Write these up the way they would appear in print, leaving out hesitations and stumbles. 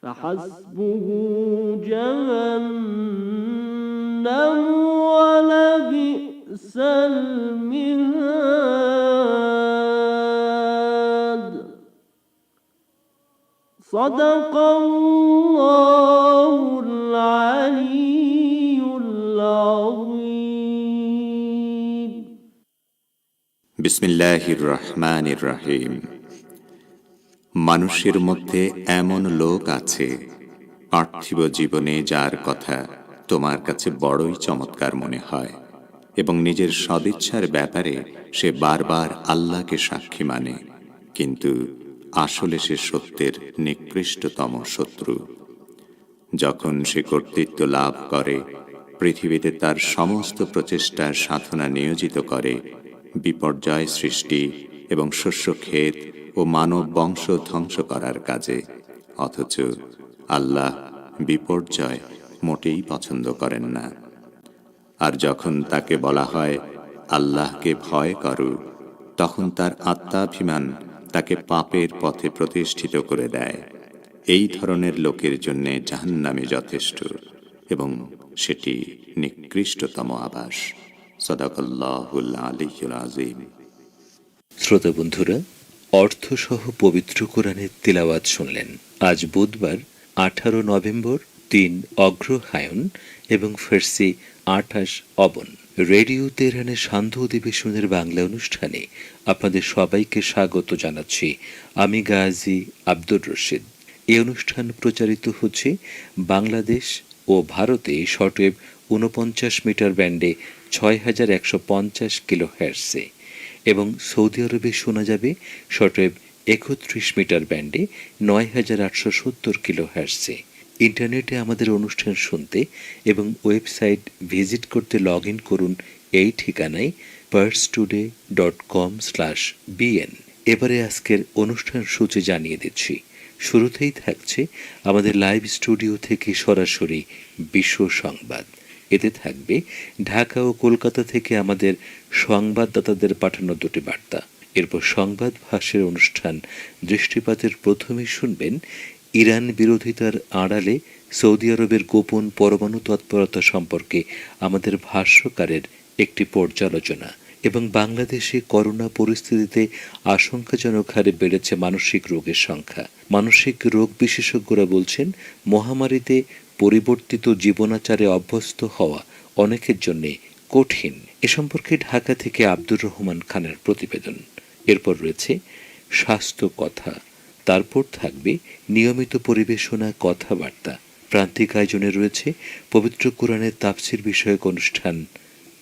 فحسبه جهنم ولبئس المهاد صدق الله العلي العظيم বিসমিল্লাহির রহমানির রহিম। মানুষের মধ্যে এমন লোক আছে পার্থিব জীবনে যার কথা তোমার কাছে বড়ই চমৎকার মনে হয় এবং নিজের সদিচ্ছার ব্যাপারে সে বারবার আল্লাহকে সাক্ষী মানে, কিন্তু আসলে সে সত্যের নিকৃষ্টতম শত্রু। যখন সে কর্তৃত্ব লাভ করে, পৃথিবীতে তার সমস্ত প্রচেষ্টার সাধনা নিয়োজিত করে বিপর্যয় সৃষ্টি এবং শস্যক্ষেত ও মানব বংশ ধ্বংস করার কাজে, অথচ আল্লাহ বিপর্যয় মোটেই পছন্দ করেন না। আর যখন তাকে বলা হয় আল্লাহকে ভয় করো, তখন তার আত্মাভিমান তাকে পাপের পথে প্রতিষ্ঠিত করে দেয়। এই ধরনের লোকের জন্য জাহান্নামে যথেষ্ট এবং সেটি নিকৃষ্টতম আবাস। সাদাকাল্লাহুল আলিয়্যুল আযীম। শ্রোতা বন্ধুরা, অর্থসহ পবিত্র কোরআনের তিলাওয়াত শুনলেন। আজ বুধবার 18 নভেম্বর, 3 অগ্রহায়ণ এবং ফার্সি 28 অবন। রেডিও তেহরানের সান্ধ্য অধিবেশনের বাংলা অনুষ্ঠানে আপনাদের সবাইকে স্বাগত জানাচ্ছি। আমি গাজী আব্দুর রশিদ। এই অনুষ্ঠান প্রচারিত হচ্ছে বাংলাদেশ ও ভারতে শর্টওয়েভ 49 মিটার ব্যান্ডে 6150 কিলোহার্টজে এবং সৌদি আরবে শোনা যাবে শর্টওয়েভ 31 মিটার ব্যান্ডে 9870 কিলোহার্টজে। ইন্টারনেটে আমাদের অনুষ্ঠান শুনতে এবং ওয়েবসাইট ভিজিট করতে লগ ইন করুন এই ঠিকানায় parstoday.com/bn। এবারে আজকের অনুষ্ঠান সূচি জানিয়ে দিচ্ছি। শুরুতেই থাকছে আমাদের লাইভ স্টুডিও থেকে সরাসরি বিশ্ব সংবাদ। এতে থাকবে ঢাকা ও কলকাতা থেকে আমাদের সংবাদদাতাদের পাঠানো দুটি বার্তা। এরপর সংবাদ ভাষ্যের অনুষ্ঠান দৃষ্টিপাতের প্রথমে শুনবেন ইরান বিরোধিতার আড়ালে সৌদি আরবের গোপন পরমাণু তৎপরতা সম্পর্কে আমাদের ভাষ্যকারের একটি পর্যালোচনা এবং বাংলাদেশে করোনা পরিস্থিতিতে আশঙ্কাজনক হারে বেড়েছে মানসিক রোগের সংখ্যা। মানসিক রোগ বিশেষজ্ঞরা বলছেন মহামারীতে পরিবর্তিত জীবনাচারে অভ্যস্ত হওয়া অনেকের জন্য কঠিন। এ সম্পর্কে ঢাকা থেকে আব্দুর রহমান খানের প্রতিবেদন। এরপর রয়েছে স্বাস্থ্য কথা, তারপর থাকবে নিয়মিত পরিবেশনা কথাবার্তা। প্রান্তিক আয়োজনে রয়েছে পবিত্র কোরআনের তাফসির বিষয়ক অনুষ্ঠান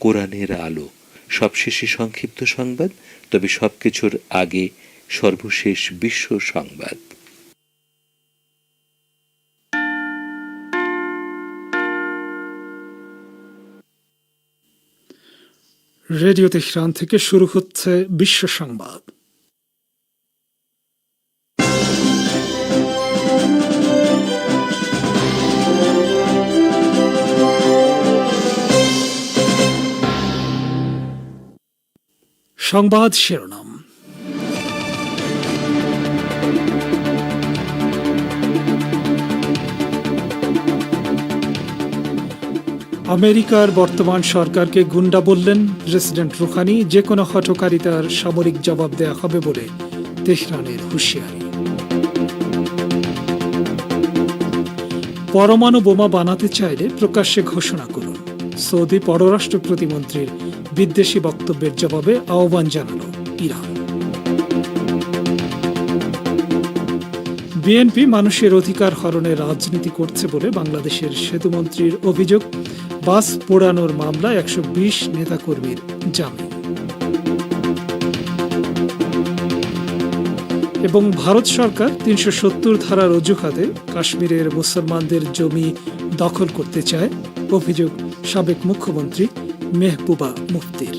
কোরআনের আলো। সবশেষে সংক্ষিপ্ত সংবাদ, তবে সবকিছুর আগে সর্বশেষ বিশ্ব সংবাদ। রেডিও তেহরান থেকে শুরু হচ্ছে বিশ্ব সংবাদ। সংবাদ শিরোনাম। আমেরিকার বর্তমান সরকারকে গুন্ডা বললেন প্রেসিডেন্ট রুহানি। যে কোনো হঠকারিতার সামরিক জবাব দেওয়া হবে বলে তেহরানের হুঁশিয়ারি। পরমাণু বোমা বানাতে চাইলে প্রকাশ্যে ঘোষণা করুন, সৌদি পররাষ্ট্র প্রতিমন্ত্রীর বিদ্বেষী বক্তব্যের জবাবে আহ্বান জানালো ইরান। বিএনপি মানুষের অধিকার হরণের রাজনীতি করছে বলে বাংলাদেশের সেতুমন্ত্রীর অভিযোগ। বাস পোড়ানোর মামলায় 120 নেতাকর্মীর জামিন। এবং ভারত সরকার 370 ধারার অজুহাতে কাশ্মীরের মুসলমানদের জমি দখল করতে চায়, অভিযোগ সাবেক মুখ্যমন্ত্রী মেহবুবা মুফতির।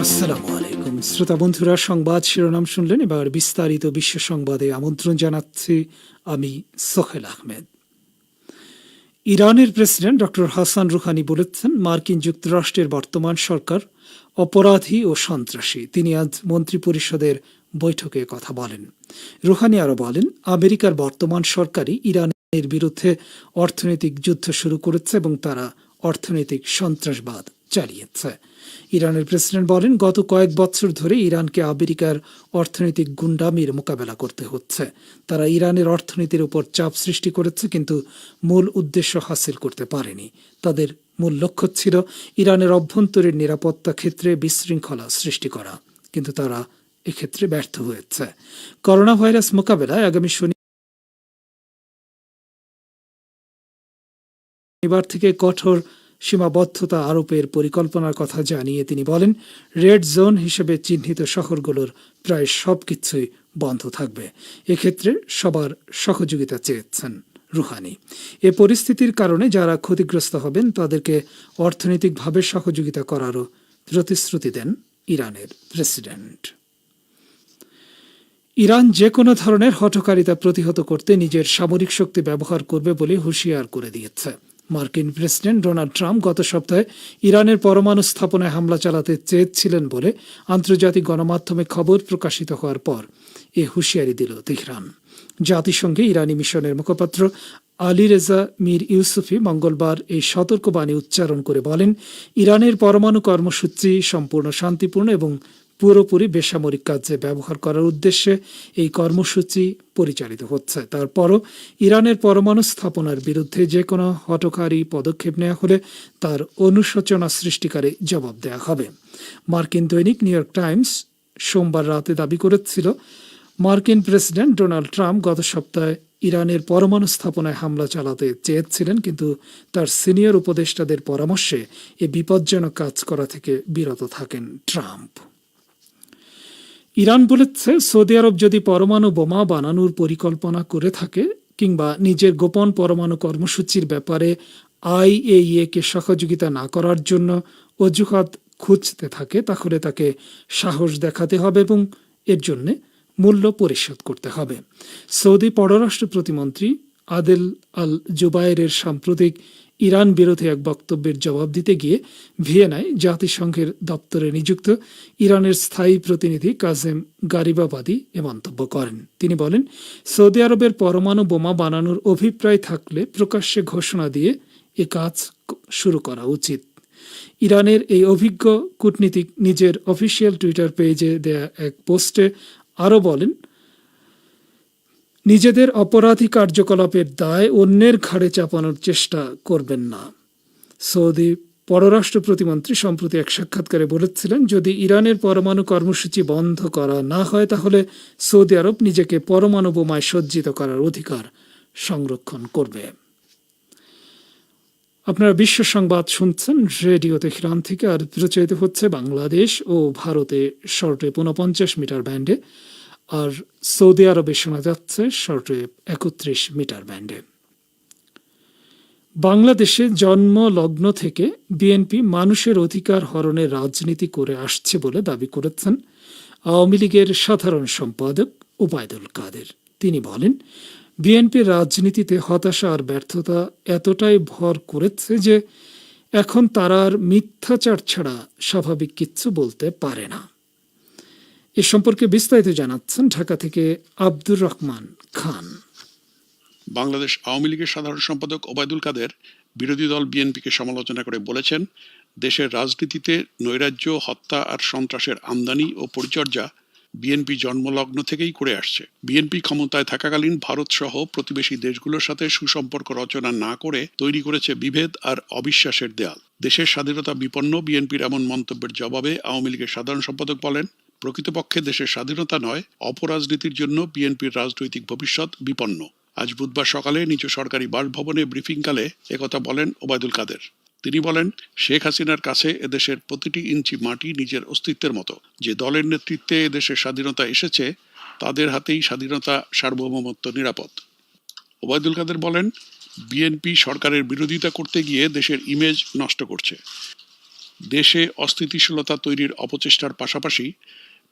আসসালামু আলাইকুম শ্রোতা বন্ধুরা, সংবাদ শিরোনাম শুনলেন। এবার বিস্তারিত বিশ্ব সংবাদে আমন্ত্রণ জানাচ্ছি আমি সোহেল আহমেদ। ইরানের প্রেসিডেন্ট ডক্টর হাসান রুহানি বলেছেন, মার্কিন যুক্তরাষ্ট্রের বর্তমান সরকার অপরাধী ও সন্ত্রাসী। তিনি আজ মন্ত্রিপরিষদের বৈঠকে কথা বলেন। রুহানি আরও বলেন, আমেরিকার বর্তমান সরকারই ইরানের বিরুদ্ধে অর্থনৈতিক যুদ্ধ শুরু করেছে এবং তারা অর্থনৈতিক সন্ত্রাসবাদ চালিয়েছে। ইরানের প্রেসিডেন্ট বলেন, গত কয়েক বছর ধরে ইরানকে আমেরিকার অর্থনৈতিক গুন্ডামির মোকাবেলা করতে হচ্ছে। তারা ইরানের অর্থনীতির উপর চাপ সৃষ্টি করেছে, কিন্তু মূল উদ্দেশ্য হাসিল করতে পারেনি। তাদের মূল লক্ষ্য ছিল ইরানের অভ্যন্তরীণ নিরাপত্তা ক্ষেত্রে বিশৃঙ্খলা সৃষ্টি করা, কিন্তু তারা এক্ষেত্রে ব্যর্থ হয়েছে। করোনা ভাইরাস মোকাবেলায় আগামী শনিবার থেকে কঠোর সীমাবদ্ধতা আরোপের পরিকল্পনার কথা জানিয়ে তিনি বলেন, রেড জোন হিসেবে চিহ্নিত শহরগুলোর প্রায় সবকিছুই বন্ধ থাকবে। এক্ষেত্রে সবার সহযোগিতা চেয়েছেন রুহানি। এ পরিস্থিতির কারণে যারা ক্ষতিগ্রস্ত হবেন তাদেরকে অর্থনৈতিকভাবে সহযোগিতা করারও প্রতিশ্রুতি দেন ইরানের প্রেসিডেন্ট। ইরান যে কোনো ধরনের হঠকারিতা প্রতিহত করতে নিজের সামরিক শক্তি ব্যবহার করবে বলে হুঁশিয়ার করে দিয়েছে। মার্কিন প্রেসিডেন্ট ডোনাল্ড ট্রাম্প গত সপ্তাহে ইরানের পরমাণু স্থাপনায় হামলা চালাতে চেয়েছিলেন বলে আন্তর্জাতিক গণমাধ্যমে খবর প্রকাশিত হওয়ার পর এ হুঁশিয়ারি দিল তেহরান। জাতিসংঘে ইরানি মিশনের মুখপাত্র আলী রেজা মীর ইউসুফি মঙ্গলবার এই সতর্কবাণী উচ্চারণ করে বলেন, ইরানের পরমাণু কর্মসূচি সম্পূর্ণ শান্তিপূর্ণ এবং পুরোপুরি বেসামরিক কাজে ব্যবহার করার উদ্দেশ্যে এই কর্মসূচি পরিচালিত হচ্ছে। তারপরও ইরানের পরমাণু স্থাপনার বিরুদ্ধে যে কোনো হঠকারী পদক্ষেপ নেওয়া হলে তার অনুশোচনা সৃষ্টিকারী জবাব দেওয়া হবে। মার্কিন দৈনিক নিউ ইয়র্ক টাইমস সোমবার রাতে দাবি করেছিল, মার্কিন প্রেসিডেন্ট ডোনাল্ড ট্রাম্প গত সপ্তাহে ইরানের পরমাণু স্থাপনায় হামলা চালাতে চেয়েছিলেন, কিন্তু তার সিনিয়র উপদেষ্টাদের পরামর্শে এ বিপজ্জনক কাজ করা থেকে বিরত থাকেন ট্রাম্প। ইরান বলেছে, সৌদি আরব যদি পরমাণু বোমা বানানোর পরিকল্পনা করে থাকে কিংবা নিজের গোপন পরমাণু কর্মসূচির ব্যাপারে IAEA কে সহযোগিতা না করার জন্য অজুহাত খুঁজতে থাকে, তাহলে তাকে সাহস দেখাতে হবে এবং এর জন্য মূল্য পরিশোধ করতে হবে। সৌদি পররাষ্ট্র প্রতিমন্ত্রী আদেল আল জুবায়েরের সাম্প্রতিক ইরান বিরোধী এক বক্তব্যের জবাব দিতে গিয়ে ভিয়েনায় জাতিসংঘের দপ্তরে নিযুক্ত ইরানের স্থায়ী প্রতিনিধি কাজেম গারিবাবাদী এ মন্তব্য করেন। তিনি বলেন, সৌদি আরবের পরমাণু বোমা বানানোর অভিপ্রায় থাকলে প্রকাশ্যে ঘোষণা দিয়ে এ কাজ শুরু করা উচিত। ইরানের এই অভিজ্ঞ কূটনীতিক নিজের অফিসিয়াল টুইটার পেজে দেয়া এক পোস্টে আরও বলেন, নিজেদের অপরাধী কার্যকলাপের দায় অন্যের ঘাড়ে চাপানোর চেষ্টা করবেন না। সৌদি পররাষ্ট্র প্রতিমন্ত্রী সম্প্রতি এক সাক্ষাৎকারে বলেছিলেন, যদি ইরানের পরমাণু কর্মসূচি বন্ধ করা না হয় তাহলে সৌদি আরব নিজেকে পরমাণু বোমায় সজ্জিত করার অধিকার সংরক্ষণ করবে। আপনারা বিশ্ব সংবাদ শুনছেন রেডিও তেহরান থেকে, আর প্রচারিত হচ্ছে বাংলাদেশ ও ভারতে শর্টে 49 মিটার ব্যান্ডে, আর সৌদি আরবে শোনা যাচ্ছে শর্টে 31 মিটার ব্যান্ডে। বাংলাদেশে জন্ম লগ্ন থেকে বিএনপি মানুষের অধিকার হরণের রাজনীতি করে আসছে বলে দাবি করেছেন আওয়ামী লীগের সাধারণ সম্পাদক ওবায়দুল কাদের। তিনি বলেন, বিএনপির রাজনীতিতে হতাশা আর ব্যর্থতা এতটাই ভর করেছে যে এখন তারা আর মিথ্যাচার ছাড়া স্বাভাবিক কিচ্ছু বলতে পারে না। এ সম্পর্কে বিস্তারিত জানাচ্ছেন ঢাকা থেকে আব্দুর রহমান খান। বাংলাদেশ আওয়ামী লীগের সাধারণ সম্পাদক ওবায়দুল কাদের বিরোধী দল বিএনপিকে সমালোচনা করে বলেছেন, দেশের রাজনীতিতে নৈরাজ্য, হত্যা আর সন্ত্রাসের আমদানি ও পরিচর্যা বিএনপি জন্মলগ্ন থেকেই করে আসছে। বিএনপি ক্ষমতায় থাকাকালীন ভারত সহ প্রতিবেশী দেশগুলোর সাথে সুসম্পর্ক রচনা না করে তৈরি করেছে বিভেদ আর অবিশ্বাসের দেয়াল। দেশের স্বাধীনতা বিপন্ন বিএনপির এমন মন্তব্যের জবাবে আওয়ামী লীগের সাধারণ সম্পাদক বলেন, প্রকৃতপক্ষে দেশের স্বাধীনতা নয়, অপরাজনীতির জন্য বিএনপির রাজনৈতিক ভবিষ্যৎ বিপন্ন। আজ বুধবার সকালে নিজ সরকারি বাসভবনে ব্রিফিংকালে একথা বলেন ওবায়দুল কাদের। তিনি বলেন, শেখ হাসিনার কাছে এদেশের প্রতিটি ইঞ্চি মাটি নিজের অস্তিত্বের মতো। যে দলের নেতৃত্বে এদেশের স্বাধীনতা এসেছে তাদের হাতেই স্বাধীনতা, সার্বভৌমত্ব নিরাপদ। ওবায়দুল কাদের বলেন, বিএনপি সরকারের বিরোধিতা করতে গিয়ে দেশের ইমেজ নষ্ট করছে। দেশে অস্থিতিশীলতা তৈরির অপচেষ্টার পাশাপাশি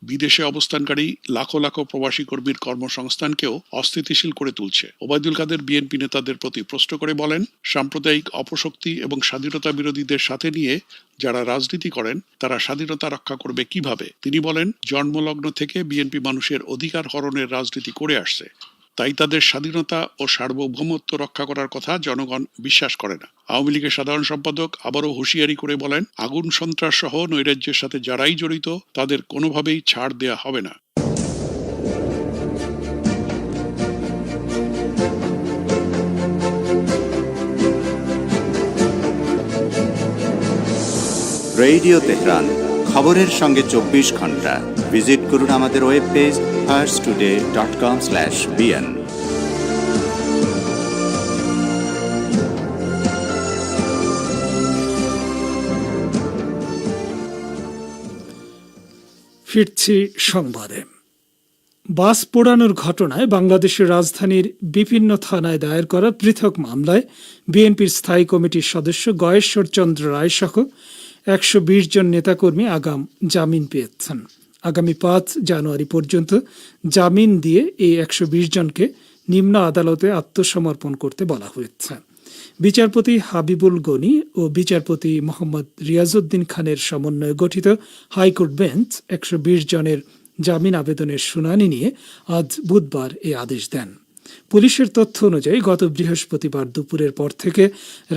বিদেশে অবস্থানকারী লাখো লাখো প্রবাসী কর্মীর কর্মসংস্থানকেও অস্থিতিশীল করে তুলছে। ওবায়দুল কাদের বিএনপি নেতাদের প্রতি প্রশ্ন করে বলেন, সাম্প্রদায়িক অপশক্তি এবং স্বাধীনতা বিরোধীদের সাথে নিয়ে যারা রাজনীতি করেন তারা স্বাধীনতা রক্ষা করবে কিভাবে? তিনি বলেন, জন্মলগ্ন থেকে বিএনপি মানুষের অধিকার হরণের রাজনীতি করে আসছে, তাই তাদের স্বাধীনতা ও সার্বভৌমত্ব রক্ষা করার কথা জনগণ বিশ্বাস করে না। আওয়ামী লীগের সাধারণ সম্পাদক আবারও হুঁশিয়ারি করে বলেন, আগুন সন্ত্রাস সহ নৈরাজ্যের সাথে যারাই জড়িত তাদের কোনোভাবেই ছাড় দেয়া হবে না। রেডিও তেহরান, খবরের সঙ্গে 24 ঘন্টা। ভিজিট করুন আমাদের ওয়েব পেজ farstoday.com/bn। ফিরছি সংবাদে। বাস পোড়ানোর ঘটনায় বাংলাদেশের রাজধানীর বিভিন্ন থানায় দায়ের করা পৃথক মামলায় বিএনপির স্থায়ী কমিটির সদস্য গয়েশ্বর চন্দ্র রায় সহ 120 জন নেতাকর্মী আগাম জামিন পেয়েছেন। আগামী 5 জানুয়ারি পর্যন্ত জামিন দিয়ে এই 120 জনকে নিম্ন আদালতে আত্মসমর্পণ করতে বলা হয়েছে। বিচারপতি হাবিবুল গনি ও বিচারপতি মোহাম্মদ রিয়াজউদ্দিন খানের সমন্বয়ে গঠিত হাইকোর্ট বেঞ্চ 120 জনের জামিন আবেদনের শুনানি নিয়ে আজ বুধবার এই আদেশ দেন। পুলিশের তথ্য অনুযায়ী গত বৃহস্পতিবার দুপুরের পর থেকে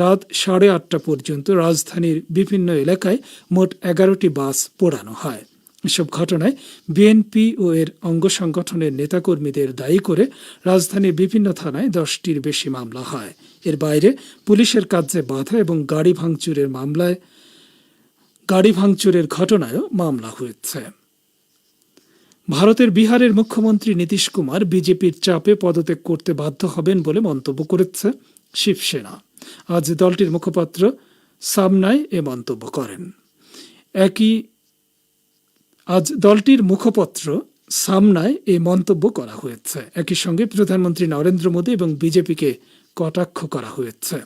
রাত 8:30 পর্যন্ত রাজধানীর বিভিন্ন এলাকায় মোট 11টি বাস পোড়ানো হয়। এসব ঘটনায় বিএনপি ও এর অঙ্গ সংগঠনের নেতাকর্মীদের দায়ী করে রাজধানীর বিভিন্ন থানায় 10টির বেশি মামলা হয়। এর বাইরে পুলিশের কাজে বাধা এবং গাড়ি ভাঙচুরের ঘটনায়ও মামলা হয়েছে। ভারতের বিহারের মুখ্যমন্ত্রী নীতিশ কুমার বিজেপির চাপে পদত্যাগ করতে বাধ্য হবেন বলে মন্তব্য করেছে শিবসেনা। আজ দলটির মুখপাত্র সামনায় এ মন্তব্য করেন। একই সঙ্গে প্রধানমন্ত্রী নরেন্দ্র মোদী এবং বিজেপিকে কটাক্ষ করা হয়েছে।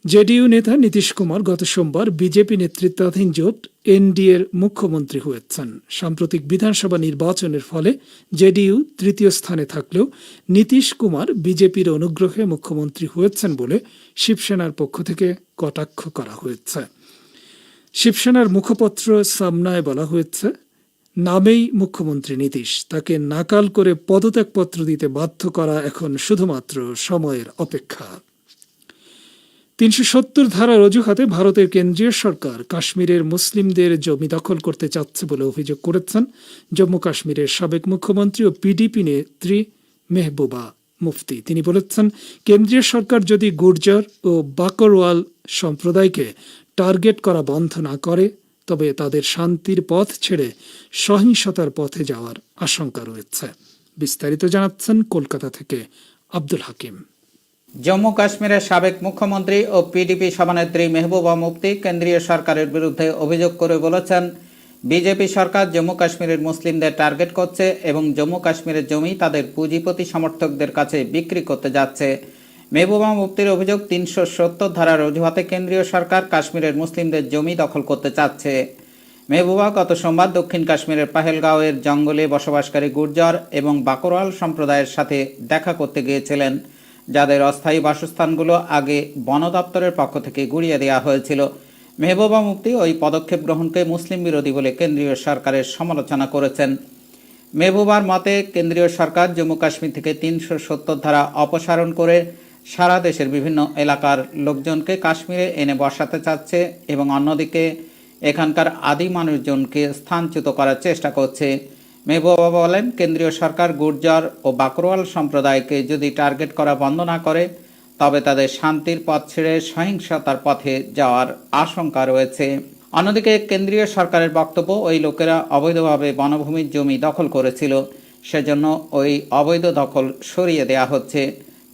জেডিইউ নেতা নীতিশ কুমার গত সোমবার বিজেপি নেতৃত্বাধীন জোট এনডিএর মুখ্যমন্ত্রী হয়েছেন। সাম্প্রতিক বিধানসভা নির্বাচনের ফলে জেডিইউ তৃতীয় স্থানে থাকলেও নীতিশ কুমার বিজেপির অনুগ্রহে মুখ্যমন্ত্রী হয়েছেন বলে শিবসেনার পক্ষ থেকে কটাক্ষ করা হয়েছে। শিবসেনার মুখপাত্র সামনায় বলা হয়েছে, নামেই মুখ্যমন্ত্রী নীতিশ, তাকে নাকাল করে পদত্যাগপত্র দিতে বাধ্য করা এখন শুধুমাত্র সময়ের অপেক্ষা। 370 ধারার অজুহাতে ভারতের কেন্দ্রীয় সরকার কাশ্মীরের মুসলিমদের জমি দখল করতে চাচ্ছে বলে অভিযোগ করেছেন জম্মু কাশ্মীরের সাবেক মুখ্যমন্ত্রী ও পিডিপি নেত্রী মেহবুবা মুফতি। তিনি বলেছেন, কেন্দ্রীয় সরকার যদি গুর্জর ও বাকরওয়াল সম্প্রদায়কে টার্গেট করা বন্ধ না করে তবে তাদের শান্তির পথ ছেড়ে সহিংসতার পথে যাওয়ার আশঙ্কা রয়েছে। বিস্তারিত জানাচ্ছেন কলকাতা থেকে আব্দুল হাকিম। জম্মু কাশ্মীরের সাবেক মুখ্যমন্ত্রী ও পিডিপি সভানেত্রী মেহবুবা মুফতি কেন্দ্রীয় সরকারের বিরুদ্ধে অভিযোগ করে বলেছেন, বিজেপি সরকার জম্মু কাশ্মীরের মুসলিমদের টার্গেট করছে এবং জম্মু কাশ্মীরের জমি তাদের পুঁজিপতি সমর্থকদের কাছে বিক্রি করতে যাচ্ছে। মেহবুবা মুফতির অভিযোগ, 370 ধারার অজুহাতে কেন্দ্রীয় সরকার কাশ্মীরের মুসলিমদের জমি দখল করতে চাচ্ছে। মেহবুবা গত সোমবার দক্ষিণ কাশ্মীরের পাহেলগাঁওয়ের জঙ্গলে বসবাসকারী গুর্জর এবং বাকরওয়াল সম্প্রদায়ের সাথে দেখা করতে গিয়েছিলেন, যাদের অস্থায়ী বাসস্থানগুলো আগে বন দপ্তরের পক্ষ থেকে গুড়িয়ে দেওয়া হয়েছিল। মেহবুবা মুফতি ওই পদক্ষেপ গ্রহণকে মুসলিম বিরোধী বলে কেন্দ্রীয় সরকারের সমালোচনা করেছেন। মেহবুবার মতে, কেন্দ্রীয় সরকার জম্মু কাশ্মীর থেকে 370 ধারা অপসারণ করে সারা দেশের বিভিন্ন এলাকার লোকজনকে কাশ্মীরে এনে বসাতে চাচ্ছে এবং অন্যদিকে এখানকার আদি মানুষজনকে স্থানচ্যুত করার চেষ্টা করছে। মেহবুবা বলেন, কেন্দ্রীয় সরকার গুর্জর ও বাকরওয়াল সম্প্রদায়কে যদি টার্গেট করা বন্ধ না করে তবে তাদের শান্তির পথ ছেড়ে সহিংসতার পথে যাওয়ার আশঙ্কা রয়েছে। অন্যদিকে কেন্দ্রীয় সরকারের বক্তব্য, ওই লোকেরা অবৈধভাবে বনভূমির জমি দখল করেছিল, সেজন্য ওই অবৈধ দখল সরিয়ে দেয়া হচ্ছে।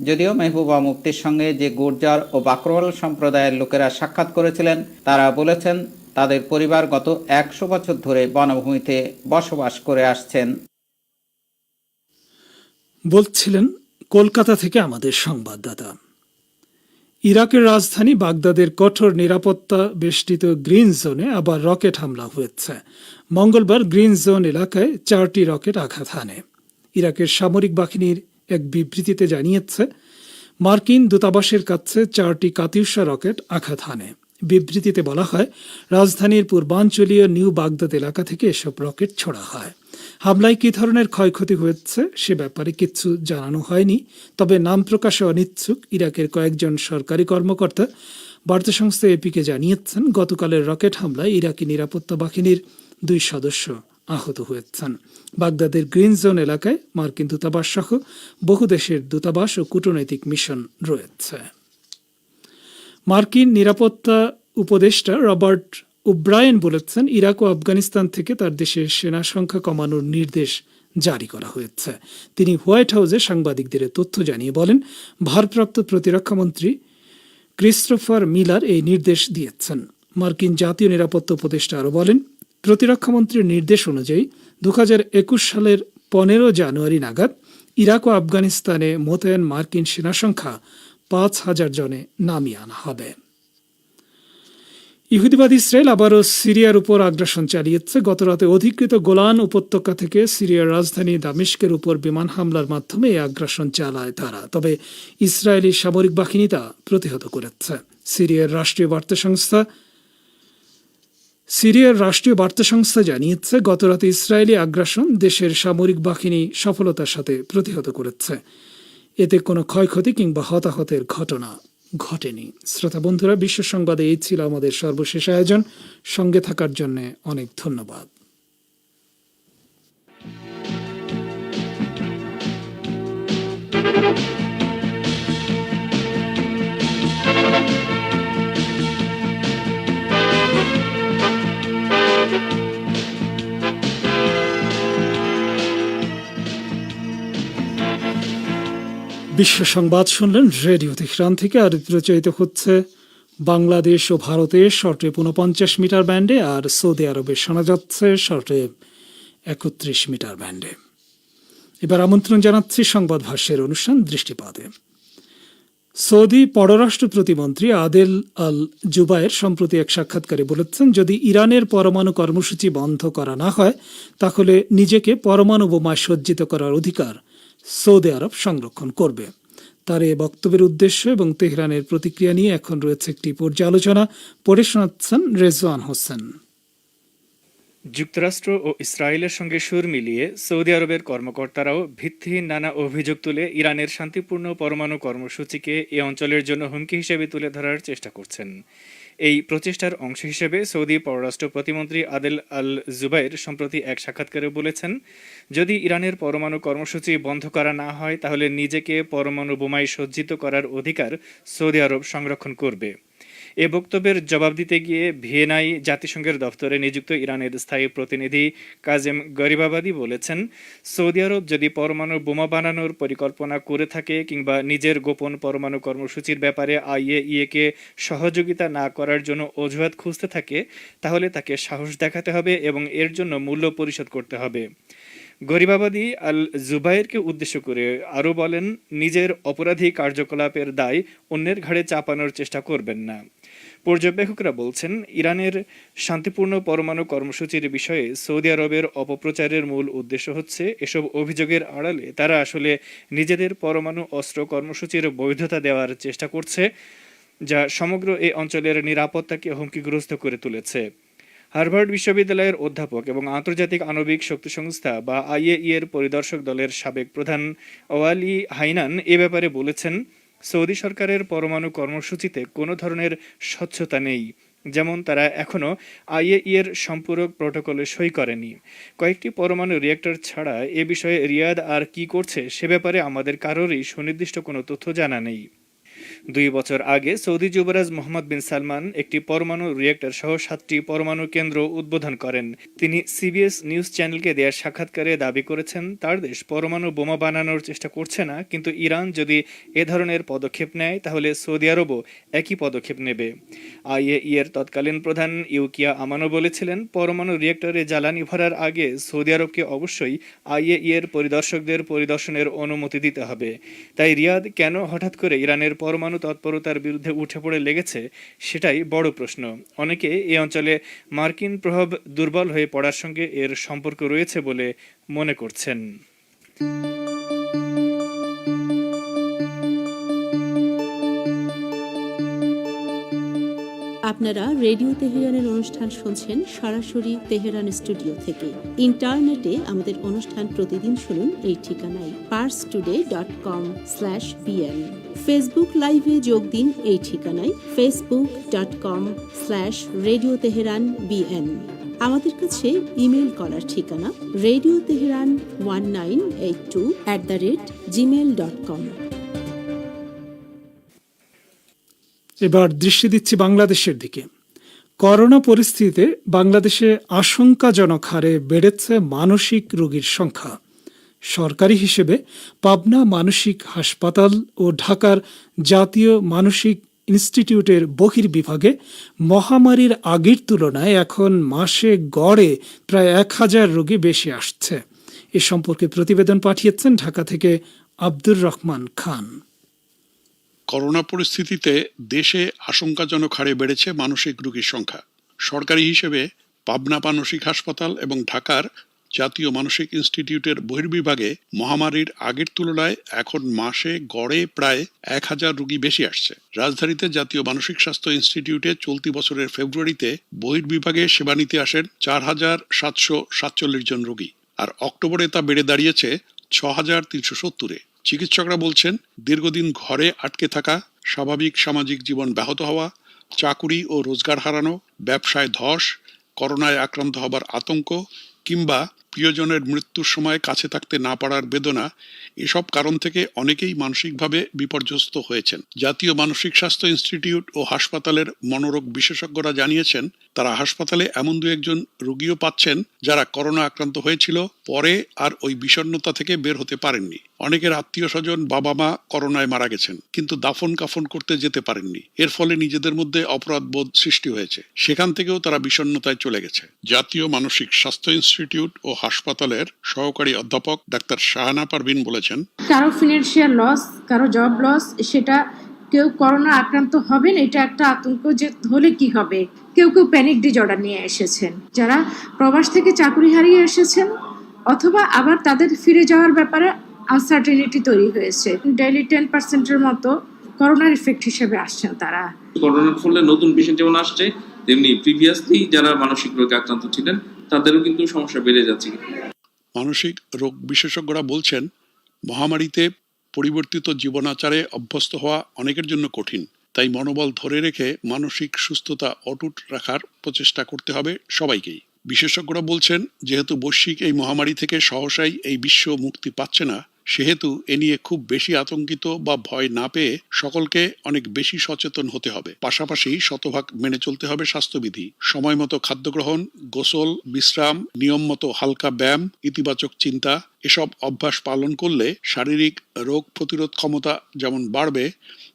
যদিও মেহবুবা মুফতির সঙ্গে যে গুর্জর ও বাকরওয়াল সম্প্রদায়ের লোকেরা সাক্ষাৎ করেছিলেন তারা বলেছেন তাদের পরিবার গত 100 বছর ধরে বনভূমিতে বসবাস করে আসছেন। বলছিলেন কলকাতা থেকে আমাদের সংবাদদাতা। ইরাকের রাজধানী বাগদাদের কঠোর নিরাপত্তা বেষ্টিত গ্রিন জোনে আবার রকেট হামলা হয়েছে। মঙ্গলবার গ্রিন জোন এলাকায় 4টি রকেট আঘাত হানে। ইরাকের সামরিক বাহিনীর এক বিবৃতিতে জানিয়েছে, মার্কিন দূতাবাসের কাছে 4টি কাতিউশা রকেট আঘাত হানে। বিবৃতিতে বলা হয়, রাজধানীর পূর্বাঞ্চলীয় নিউ বাগদাদ এলাকা থেকে এসব রকেট ছোড়া হয়। হামলায় কী ধরনের ক্ষয়ক্ষতি হয়েছে সে ব্যাপারে কিছু জানানো হয়নি। তবে নাম প্রকাশে অনিচ্ছুক ইরাকের কয়েকজন সরকারি কর্মকর্তা বার্তা সংস্থা এপিকে জানিয়েছেন, গতকালের রকেট হামলায় ইরাকি নিরাপত্তা বাহিনীর 2 সদস্য আহত হয়েছেন। বাগদাদের গ্রিন জোন এলাকায় মার্কিন দূতাবাস সহ বহু দেশের দূতাবাস ও কূটনৈতিক মিশন রয়েছে। মার্কিন নিরাপত্তা উপদেষ্টা রবার্ট ওব্রায়েন বলেছেন, ইরাক ও আফগানিস্তান থেকে তার দেশের সেনা সংখ্যা কমানোর নির্দেশ জারি করা হয়েছে। তিনি হোয়াইট হাউসে সাংবাদিকদের তথ্য জানিয়ে বলেন, ভারপ্রাপ্ত প্রতিরক্ষামন্ত্রী ক্রিস্টোফার মিলার এই নির্দেশ দিয়েছেন। মার্কিন জাতীয় নিরাপত্তা উপদেষ্টা আরও বলেন, প্রতিরক্ষামন্ত্রীর নির্দেশ অনুযায়ী 2021 সালের 15 জানুয়ারি নাগাদ ইরাক ও আফগানিস্তানে মোতায়েন মার্কিন সেনা সংখ্যা 5,000 জনে নামিয়ে আনা হবে। ইহুদিবাদ ইসরায়েল আবারও সিরিয়ার উপর আগ্রাসন চালিয়েছে। গতরাতে অধিকৃত গোলান উপত্যকা থেকে সিরিয়ার রাজধানী দামেস্কের উপর বিমান হামলার মাধ্যমে এই আগ্রাসন চালায় তারা। তবে ইসরায়েলি সামরিক বাহিনী তা প্রতিহত করেছে। সিরিয়ার রাষ্ট্রীয় বার্তা সংস্থা জানিয়েছে, গতরাতে ইসরায়েলি আগ্রাসন দেশের সামরিক বাহিনী সফলতার সাথে প্রতিহত করেছে। এতে কোনো ক্ষয়ক্ষতি কিংবা হতাহতের ঘটনা ঘটেনি। শ্রোতা বন্ধুরা, বিশ্ব সংবাদে এই ছিল আমাদের সর্বশেষ আয়োজন। সঙ্গে থাকার জন্য অনেক ধন্যবাদ। বিশ্ব সংবাদ শুনলেন রেডিও তেহরান থেকে। আর প্রচারিত হচ্ছে বাংলাদেশ ও ভারতে শর্টওয়েভ 49 মিটার ব্যান্ডে, আর সৌদি আরবে শোনা যাচ্ছে শর্টওয়েভ 31 মিটার ব্যান্ডে। এবার আমন্ত্রণ জানাচ্ছি সংবাদ ভাষ্যের অনুষ্ঠান দৃষ্টিপাতে। সৌদি পররাষ্ট্র প্রতিমন্ত্রী আদেল আল জুবায়ের সম্প্রতি এক সাক্ষাৎকারে বলেছেন, যদি ইরানের পরমাণু কর্মসূচি বন্ধ করা না হয় তাহলে নিজেকে পরমাণু বোমায় সজ্জিত করার অধিকার সৌদি আরব সংরক্ষণ করবে। তার এ বক্তব্যের উদ্দেশ্য এবং তেহরানের প্রতিক্রিয়া নিয়ে এখন রয়েছে একটি পর্যালোচনা। পড়ে শোনাচ্ছেন রেজওয়ান হোসেন। যুক্তরাষ্ট্র ও ইসরায়েলের সঙ্গে সুর মিলিয়ে সৌদি আরবের কর্মকর্তারাও ভিত্তিহীন নানা অভিযোগ তুলে ইরানের শান্তিপূর্ণ পরমাণু কর্মসূচিকে এ অঞ্চলের জন্য হুমকি হিসেবে তুলে ধরার চেষ্টা করছেন। এই প্রচেষ্টার অংশ হিসেবে সৌদি পররাষ্ট্র প্রতিমন্ত্রী আদেল আল জুবায়ের সম্প্রতি এক সাক্ষাৎকারে বলেছেন, যদি ইরানের পরমাণু কর্মসূচি বন্ধ করা না হয় তাহলে নিজেকে পরমাণু বোমায় সজ্জিত করার অধিকার সৌদি আরব সংরক্ষণ করবে। এ বক্তব্যের জবাব দিতে গিয়ে ভিয়েনায় জাতিসংঘের দফতরে নিযুক্ত ইরানের স্থায়ী প্রতিনিধি কাজেম গরিবাবাদী বলেছেন, সৌদি আরব যদি পরমাণু বোমা বানানোর পরিকল্পনা করে থাকে কিংবা নিজের গোপন পরমাণু কর্মসূচির ব্যাপারে IAEA-কে সহযোগিতা না করার জন্য অজুহাত খুঁজতে থাকে তাহলে তাকে সাহস দেখাতে হবে এবং এর জন্য মূল্য পরিশোধ করতে হবে। গরিবাবাদী আল জুবায়েরকে উদ্দেশ্য করে আরও বলেন, নিজের অপরাধী কার্যকলাপের দায় অন্যের ঘাড়ে চাপানোর চেষ্টা করবেন না। পর্যবেক্ষকরা বলছেন, ইরানের শান্তিপূর্ণ পরমাণু কর্মসূচির বিষয়ে সৌদি আরবের অপপ্রচারের মূল উদ্দেশ্য হচ্ছে এসব অভিযোগের আড়ালে তারা আসলে নিজেদের পরমাণু অস্ত্র কর্মসূচির বৈধতা দেওয়ার চেষ্টা করছে, যা সমগ্র এই অঞ্চলের নিরাপত্তাকে হুমকিগ্রস্ত করে তুলেছে। হার্ভার্ড বিশ্ববিদ্যালয়ের অধ্যাপক এবং আন্তর্জাতিক আণবিক শক্তি সংস্থা বা IAEA-এর পরিদর্শক দলের সাবেক প্রধান ওয়ালি হাইনান এ ব্যাপারে বলেছেন, সৌদি সরকারের পরমাণু কর্মসূচিতে কোনো ধরনের স্বচ্ছতা নেই, যেমন তারা এখনও IAEA-এর সম্পূরক প্রটোকলে সই করেনি। কয়েকটি পরমাণু রিয়েক্টর ছাড়া এ বিষয়ে রিয়াদ আর কি করছে সে ব্যাপারে আমাদের কারোরই সুনির্দিষ্ট কোনো তথ্য জানা নেই। 2 বছর আগে সৌদি যুবরাজ মোহাম্মদ বিন সালমান একটি পরমাণু রিয়েক্টর সহ 7টি পরমাণু কেন্দ্র উদ্বোধন করেন। তিনি CBS নিউজ চ্যানেলকে দেওয়া সাক্ষাৎকারে দাবি করেছেন, তার দেশ পরমাণু বোমা বানানোর চেষ্টা করছে না, কিন্তু ইরান যদি এ ধরনের পদক্ষেপ নেয় তাহলে সৌদি আরবও একই পদক্ষেপ নেবে। IAEA-এর তৎকালীন প্রধান ইউকিয়া আমানো বলেছিলেন, পরমাণু রিয়েক্টরে জ্বালানি ভরার আগে সৌদি আরবকে অবশ্যই IAEA-এর পরিদর্শকদের পরিদর্শনের অনুমতি দিতে হবে। তাই রিয়াদ কেন হঠাৎ করে ইরানের পরমাণু পরমাণু তৎপরতার বিরুদ্ধে উঠে পড়ে লেগেছে, সেটাই বড় প্রশ্ন। অনেকে এই অঞ্চলে মার্কিন প্রভাব দুর্বল হয়ে পড়ার সঙ্গে এর সম্পর্ক রয়েছে বলে মনে করছেন। আপনারা রেডিও তেহরানের অনুষ্ঠান শুনছেন সরাসরি তেহরান স্টুডিও থেকে। ইন্টারনেটে আমাদের অনুষ্ঠান প্রতিদিন শুনুন এই ঠিকানায় parstoday.com/bn। ফেসবুক লাইভে যোগ দিন এই ঠিকানায় facebook.com/রেডিও তেহরান bn। আমাদের কাছে ইমেল করার ঠিকানা radioteheran1982@gmail.com। এবার দৃষ্টি দিচ্ছি বাংলাদেশের দিকে। করোনা পরিস্থিতিতে বাংলাদেশে আশঙ্কাজনক হারে বেড়েছে মানসিক রোগীর সংখ্যা। সরকারি হিসেবে পাবনা মানসিক হাসপাতাল ও ঢাকার জাতীয় মানসিক ইনস্টিটিউটের বহির্বিভাগে মহামারীর আগের তুলনায় এখন মাসে গড়ে প্রায় 1000 রোগী বেশি আসছে। এ সম্পর্কে প্রতিবেদন পাঠিয়েছেন ঢাকা থেকে আব্দুর রহমান খান। করোনা পরিস্থিতিতে দেশে আশঙ্কাজনক হারে বেড়েছে মানসিক রোগীর সংখ্যা। সরকারি হিসেবে পাবনা মানসিক হাসপাতাল এবং ঢাকার জাতীয় মানসিক ইনস্টিটিউটের বহির্বিভাগে মহামারীর আগের তুলনায় এখন মাসে গড়ে প্রায় 1000 রোগী বেশি আসছে। রাজধানীতে জাতীয় মানসিক স্বাস্থ্য ইনস্টিটিউটে চলতি বছরের ফেব্রুয়ারিতে বহির্বিভাগে সেবা নিতে আসেন 4747 জন রোগী, আর অক্টোবরে তা বেড়ে দাঁড়িয়েছে 6370-এ। চিকিৎসকরা বলছেন, দীর্ঘদিন ঘরে আটকে থাকা, স্বাভাবিক সামাজিক জীবন ব্যাহত হওয়া, চাকুরি ও রোজগার হারানো, ব্যবসায় ধস, করোনায় আক্রান্ত হবার আতঙ্ক কিংবা প্রিয়জনের মৃত্যুর সময় কাছে থাকতে না পারার বেদনা, এসব কারণ থেকে অনেকেই মানসিকভাবে বিপর্যস্ত হয়েছেন। জাতীয় মানসিক স্বাস্থ্য ইনস্টিটিউট ও হাসপাতালের মনোরোগ বিশেষজ্ঞরা জানিয়েছেন, তারা হাসপাতালে এমন 2-1 রোগীও পাচ্ছেন যারা করোনা আক্রান্ত হয়েছিল, পরে আর ওই বিষণ্ণতা থেকে বের হতে পারেননি। অনেকের আত্মীয় স্বজন, বাবা মা করোনায় মারা গেছেন, কিন্তু দাফন কাফন করতে যেতে পারেননি। এর ফলে নিজেদের মধ্যে অপরাধবোধ সৃষ্টি হয়েছে, সেখান থেকেও তারা বিষণ্ণতায় চলে গেছে। জাতীয় মানসিক স্বাস্থ্য ইনস্টিটিউট ও হাসপাতালের সহকারী অধ্যাপক ডাক্তার শাহানা পারভিন বলেছেন, কারো ফিনান্সিয়াল লস, কারো জব লস, সেটা কেউ করোনা আক্রান্ত হবেন এটা একটা আতঙ্ক, যে হলে কি হবে। কেউ কেউ প্যানিক ডিসঅর্ডার নিয়ে এসেছেন, যারা প্রবাস থেকে চাকরি হারিয়ে এসেছেন, অথবা আবার তাদের ফিরে যাওয়ার ব্যাপারে আনসার্টেনিটি তৈরি হয়েছে। ডেইলি 10%-এর মতো করোনার ইফেক্ট হিসেবে আসছেন তারা। করোনার ফলে নতুন পেশেন্ট যেমন আসছে, তেমনি প্রিভিয়াসলি যারা মানসিক রোগে আক্রান্ত ছিলেন তাদেরও কিন্তু সমস্যা বেড়ে যাচ্ছে। মানসিক রোগ বিশেষজ্ঞরা বলছেন, মহামারীতে পরিবর্তিত জীবনাচারে অভ্যস্ত হওয়া অনেকের জন্য কঠিন। তাই মনোবল ধরে রেখে মানসিক সুস্থতা অটুট রাখার প্রচেষ্টা করতে হবে সবাইকেই। বিশেষজ্ঞরা বলছেন, যেহেতু বৈশ্বিক এই মহামারী থেকে সহসাই এই বিশ্ব মুক্তি পাচ্ছে না, সেহেতু এ নিয়ে খুব বেশি আতঙ্কিত বা ভয় না পেয়ে সকলকে অনেক বেশি সচেতন হতে হবে। পাশাপাশি শতভাগ মেনে চলতে হবে স্বাস্থ্যবিধি। সময় মতো খাদ্য গ্রহণ, গোসল, বিশ্রাম, নিয়ম মতো হালকা ব্যায়াম, ইতিবাচক চিন্তা, এসব অভ্যাস পালন করলে শারীরিক রোগ প্রতিরোধ ক্ষমতা যেমন বাড়বে,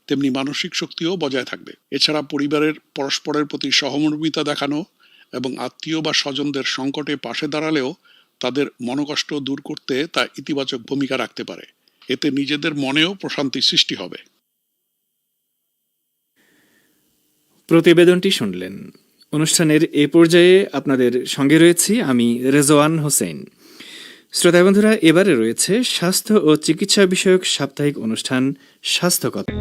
তেমনি মানসিক শক্তিও বজায় থাকবে। এছাড়া পরিবারের পরস্পরের প্রতি সহমর্মিতা দেখানো এবং আত্মীয় বা স্বজনদের সংকটে পাশে দাঁড়ালেও তাদের মনোকষ্ট দূর করতে তা ইতিবাচক ভূমিকা রাখতে পারে। এতে নিজেদের মনেও প্রশান্তি সৃষ্টি হবে। প্রতিবেদনটি শুনলেন। অনুষ্ঠানের এ পর্যায়ে আপনাদের সঙ্গে রয়েছি আমি রেজওয়ান হোসেন। শ্রোতা বন্ধুরা, এবারে রয়েছে স্বাস্থ্য ও চিকিৎসা বিষয়ক সাপ্তাহিক অনুষ্ঠান স্বাস্থ্যকথা।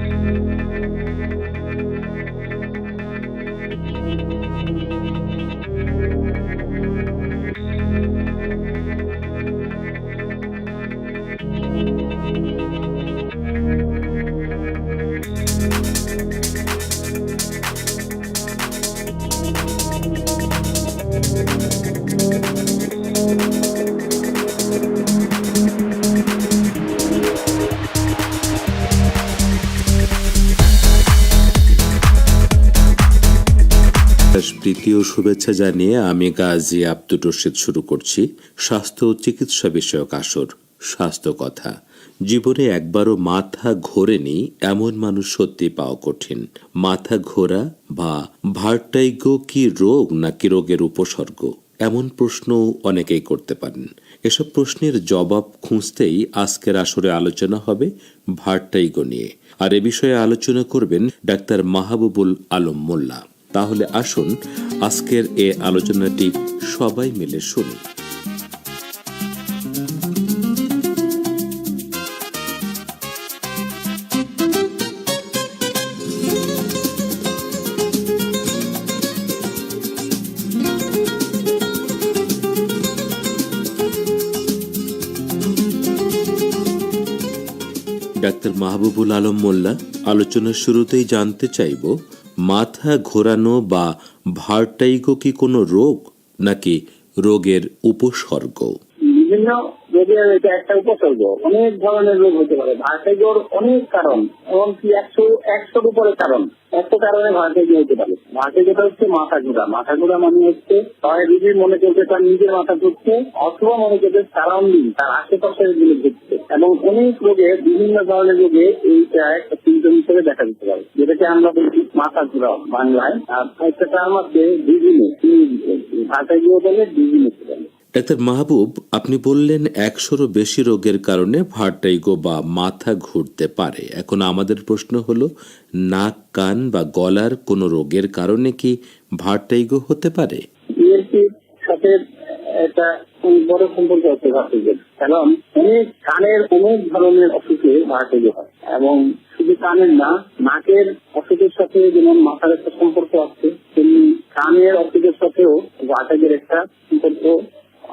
প্রীতি ও শুভেচ্ছা জানিয়ে আমি গাজী আব্দুর রশিদ শুরু করছি স্বাস্থ্য ও চিকিৎসা বিষয়ক আসর স্বাস্থ্য কথা। জীবনে একবারও মাথা ঘোরেনি এমন মানুষ সত্যি পাওয়া কঠিন। মাথা ঘোরা বা ভার্টাইগো কি রোগ নাকি রোগের উপসর্গ, এমন প্রশ্ন অনেকেই করতে পারেন। এসব প্রশ্নের জবাব খুঁজতেই আজকের আসরে আলোচনা হবে ভার্টাইগো নিয়ে। আর এ বিষয়ে আলোচনা করবেন ডাক্তার মাহবুবুল আলম মোল্লা। তাহলে আসুন আজকের এ আলোচনাটি সবাই মিলে শুনি। ডাক্তার মাহবুবুল আলম মোল্লা, আলোচনার শুরুতেই জানতে চাইব, মাথা ঘোরানো বা ভার্টাইগো কি কোনো রোগ নাকি রোগের উপসর্গ? বিভিন্ন রোগের এটা একটা উপসর্গ। অনেক ধরনের রোগ হতে পারে। ভার্টাইগোর অনেক কারণ, এমনকি 100-100 উপরে কারণ। একটা কারণে ভার্টাইগো হতে পারে। ভার্টাইগোটা হচ্ছে মাথা ঘোরা। মাথা ঘোরা মানে হচ্ছে হয় রোগীর মনে করতে তার নিজের মাথা ঘুরছে, অথবা মনে করতে সারাউন্ডিং তার আশেপাশের গুলো ঘুরছে। এবং অনেক রোগে, বিভিন্ন ধরনের রোগে এইটা একটা সিমটম হিসেবে দেখা দিতে পারে, যেটাকে আমরা বলি মাথা ঘোরা বাংলায়। আর একটা টার্ম আছে ডিজিনেস, ভার্টাইগো বলে, ডিজিনেস বলে। ডাক্তার মাহবুব, আপনি বললেন 100-রও বেশি রোগের কারণে ভার্টাইগো বা মাথা ঘুরতে পারে। এখন আমাদের প্রশ্ন হলো, নাক, কান বা গলার কোনো রোগের কারণে কি ভার্টাইগো হতে পারে? সাথে এটা বড় সম্পর্ক আছে ভার্টাইগো, কারণ অনেক কানের অনেক ধরনের অসুখে ভার্টাইগো হয়। এবং শুধু কানের না, নাকের অসুখের সাথে যেমন মাথার একটা সম্পর্ক আছে, তেমনি কানের অসুখের সাথেও ভার্টাইগোর একটা সম্পর্ক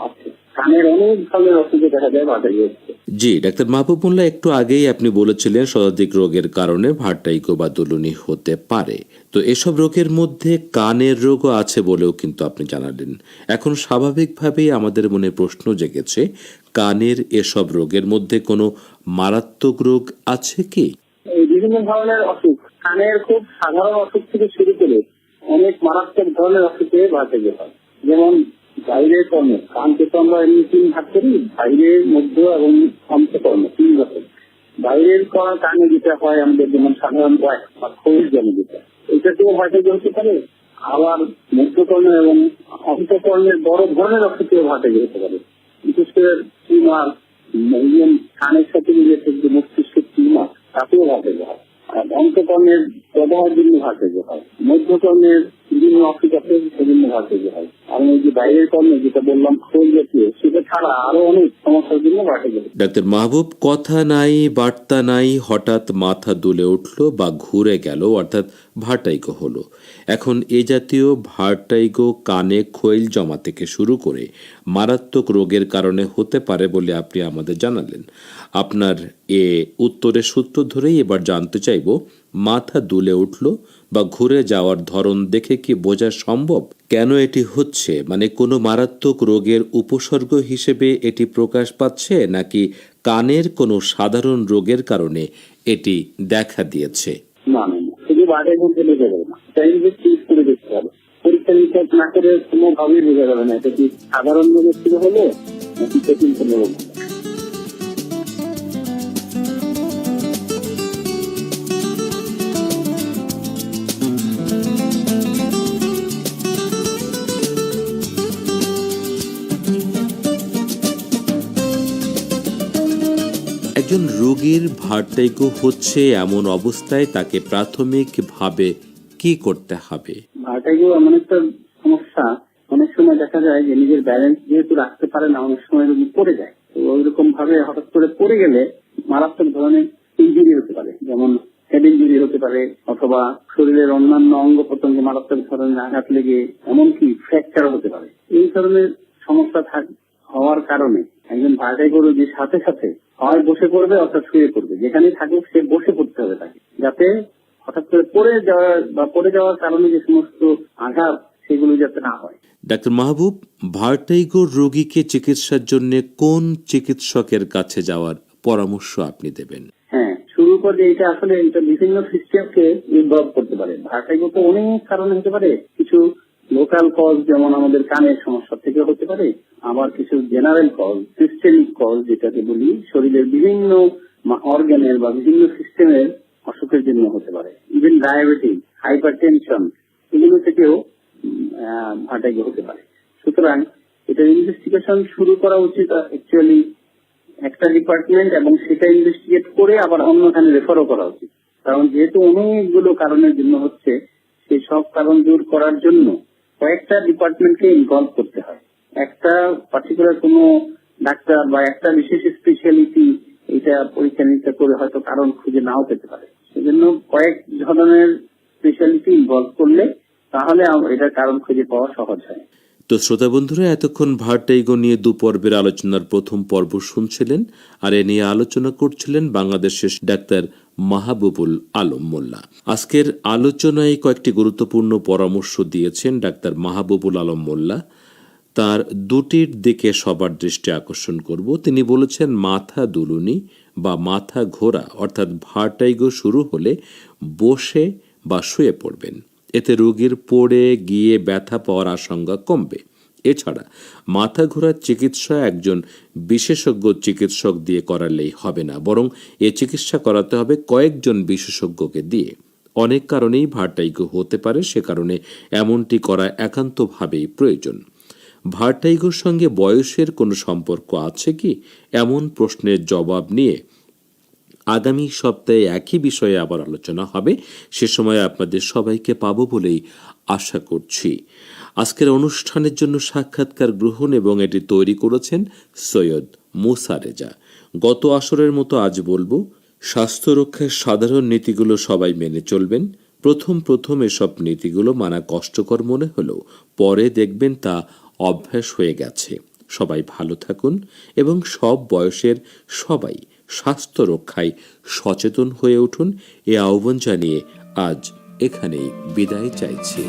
আছে। কানের অনেক ধরনের অসুখে দেখা যায় ভার্টাইগো। জি ডাক্তার মাহবুব মোল্লা, একটু আগেই আপনি বলেছিলেন শতাধিক রোগের কারণে ভার্টাইগো বা দুলুনি হতে পারে। তো এসব রোগের মধ্যে কানের রোগও আছে বলেও কিন্তু আপনি জানালেন। এখন স্বাভাবিকভাবেই আমাদের মনে প্রশ্ন জেগেছে, কানের এসব রোগের মধ্যে কোনো মারাত্মক রোগ আছে কি? এই বিভিন্ন ধরনের অসুখ, কানের খুব সাধারণ অসুখ থেকে শুরু করে অনেক মারাত্মক ধরনের অসুখে ভার্টাইগো হয়। যেমন বাইরের কর্ম, কানকে তো আমরা এমনি 3 ভাগ করি, বাইরের, মধ্য এবং অন্তঃকর্ম, 3 রকম। বাইরের কানে যেটা হয় আমাদের, যেমন সাধারণ ওয়াক্স বা খোল জমে যেটা, এটাতেও ভার্টাইগো হতে পারে। আবার মধ্যকর্ণ এবং অন্তঃকর্ণের বড় ধরনের অসুখেও ভার্টাইগো হতে পারে। বিশেষ করে টিউমার, কানের সাথে রিলেটেড যে মস্তিষ্কের টিউমার, তাতেও ভার্টাইগো হয়। আর অন্তঃকর্ণের প্রদাহের জন্য ভার্টাইগো হয়। মধ্যকর্ণের বিভিন্ন অসুখ আছে, সেজন্য ভার্টাইগো হয়। আর এই যে বাইরের কর্মে যেটা বললাম খোল জাতীয়, সেটা ছাড়া আরো অনেক সমস্যার জন্য ভার্টাইগো। ডাক্তার মাহবুব, কথা নাই বার্তা নাই, হঠাৎ মাথা দুলে উঠলো বা ঘুরে গেল, অর্থাৎ ভার্টাইগো হলো। এখন এ জাতীয় ভার্টাইগো কানে খৈল জমা থেকে শুরু করে মারাত্মক রোগের কারণে হতে পারে বলে আপনি আমাদের জানালেন। আপনার এ উত্তরের সূত্র ধরেই এবার জানতে চাইব, মাথা দুলে উঠলো বা ঘুরে যাওয়ার ধরন দেখে কি বোঝা সম্ভব কেন এটি হচ্ছে? মানে কোনো মারাত্মক রোগের উপসর্গ হিসেবে এটি প্রকাশ পাচ্ছে, নাকি কানের কোনো সাধারণ রোগের কারণে এটি দেখা দিয়েছে? না না, শুধু ভার্টাইগো বলে বোঝা যাবে না, টেস্ট করে দেখতে হবে। পরীক্ষা নিরীক্ষা না করে কোনোভাবেই বোঝা যাবে না এটা কি সাধারণ রোগের থেকে হলো নাকি জটিল কোনো রোগ। একজন রোগীর ভার্টাইগো হচ্ছে এমন অবস্থায় তাকে প্রাথমিকভাবে কি করতে হবে? ভার্টাইগো এমন একটা সমস্যা, অনেক সময় দেখা যায় যে নিজের ব্যালেন্স যেহেতু রাখতে পারে না, অনেক সময় রোগী পড়ে যায়। তো ওইরকম ভাবে হঠাৎ করে পড়ে গেলে মারাত্মক ধরনের ইনজুরি হতে পারে, যেমন হেড ইনজুরি হতে পারে, অথবা শরীরের অন্যান্য অঙ্গ প্রত্যঙ্গে মারাত্মক ধরনের আঘাত লেগে এমনকি ফ্র্যাকচার হতে পারে। এই ধরনের সমস্যা হওয়ার কারণে একজন ভার্টাইগো রোগীর সাথে সাথে হয় বসে পড়বে অর্থাৎ শুয়ে পড়বে, যেখানে থাকুক সে বসে পড়তে হবে তাকে, যাতে হঠাৎ করে পড়ে যাওয়ার কারণে যে সমস্ত আঘাত সেগুলো যাতে না হয়। ডাক্তার মাহবুব, ভার্টাইগো রোগীকে চিকিৎসার জন্য কোন চিকিৎসকের কাছে যাওয়ার পরামর্শ আপনি দেবেন? হ্যাঁ, শুরু করে এটা আসলে এটা বিভিন্ন সিস্টেমকে ইনভলভ করতে পারে। ভার্টাইগো তো অনেক কারণে হতে পারে। কিছু লোকাল কজ, যেমন আমাদের কানের সমস্যা থেকে হতে পারে, আবার কিছু জেনারেল কজ, সিস্টেমিক কজ যেটাকে বলি, শরীরের বিভিন্ন অর্গানের বা বিভিন্ন সিস্টেমের অসুখের জন্য হতে পারে। ইভেন ডায়াবেটিস, হাইপারটেনশন, এগুলো থেকেও ভার্টাইগো হতে পারে। সুতরাং এটা ইনভেস্টিগেশন শুরু করা উচিত অ্যাকচুয়ালি একটা ডিপার্টমেন্ট, এবং সেটা ইনভেস্টিগেট করে আবার অন্যখানে রেফারও করা উচিত, কারণ যেহেতু অনেকগুলো কারণের জন্য হচ্ছে, সেই সব কারণ দূর করার জন্য কয়েকটা ডিপার্টমেন্টকে ইনভলভ করতে হয়। একটা পার্টিকুলার কোনো ডাক্তার বা একটা বিশেষ স্পেশালিটি এটা পরীক্ষা নিরীক্ষা করে হয়তো কারণ খুঁজে নাও পেতে পারে। সেজন্য কয়েক ধরনের স্পেশালিটি ইনভলভ করলে তাহলে এটার কারণ খুঁজে পাওয়া সহজ হয়। তো শ্রোতা বন্ধুরা, এতক্ষণ ভার্টাইগো নিয়ে 2 পর্বের আলোচনার প্রথম পর্ব শুনছিলেন, আর এ নিয়ে আলোচনা করছিলেন বাংলাদেশের ডাক্তার মাহবুবুল আলম মোল্লা। আজকের আলোচনায় কয়েকটি গুরুত্বপূর্ণ পরামর্শ দিয়েছেন ডাক্তার মাহবুবুল আলম মোল্লা। তার দুটির দিকে সবার দৃষ্টি আকর্ষণ করব। তিনি বলেছেন মাথা দুলুনি বা মাথা ঘোরা অর্থাৎ ভার্টাইগো শুরু হলে বসে বা শুয়ে পড়বেন, এতে রোগীর পড়ে গিয়ে ব্যথা পাওয়ার আশঙ্কা কমবে। এছাড়া মাথা ঘোরার চিকিৎসা একজন বিশেষজ্ঞ চিকিৎসক দিয়ে করালেই হবে না, বরং এ চিকিৎসা করাতে হবে কয়েকজন বিশেষজ্ঞকে দিয়ে। অনেক কারণেই ভার্টাইগো হতে পারে, সে কারণে এমনটি করা একান্তভাবেই প্রয়োজন। ভার্টাইগোর সঙ্গে বয়সের কোনো সম্পর্ক আছে কি, এমন প্রশ্নের জবাব নিয়ে আগামী সপ্তাহে একই বিষয়ে আবার আলোচনা হবে। সে সময় আপনাদের সবাইকে পাবো বলেই আশা করছি। আজকের অনুষ্ঠানের জন্য সাক্ষাৎকার গ্রহণ এবং এটি তৈরি করেছেন সৈয়দ মুসা রেজা। গত আসরের মতো আজ বলবো, স্বাস্থ্য রক্ষার সাধারণ নীতিগুলো সবাই মেনে চলবেন। প্রথম এসব নীতিগুলো মানা কষ্টকর মনে হলেও পরে দেখবেন তা অভ্যাস হয়ে গেছে। সবাই ভালো থাকুন এবং সব বয়সের সবাই স্বাস্থ্য রক্ষায় সচেতন হয়ে উঠুন, এ আহ্বান জানিয়ে আজ এখানেই বিদায় চাইছি।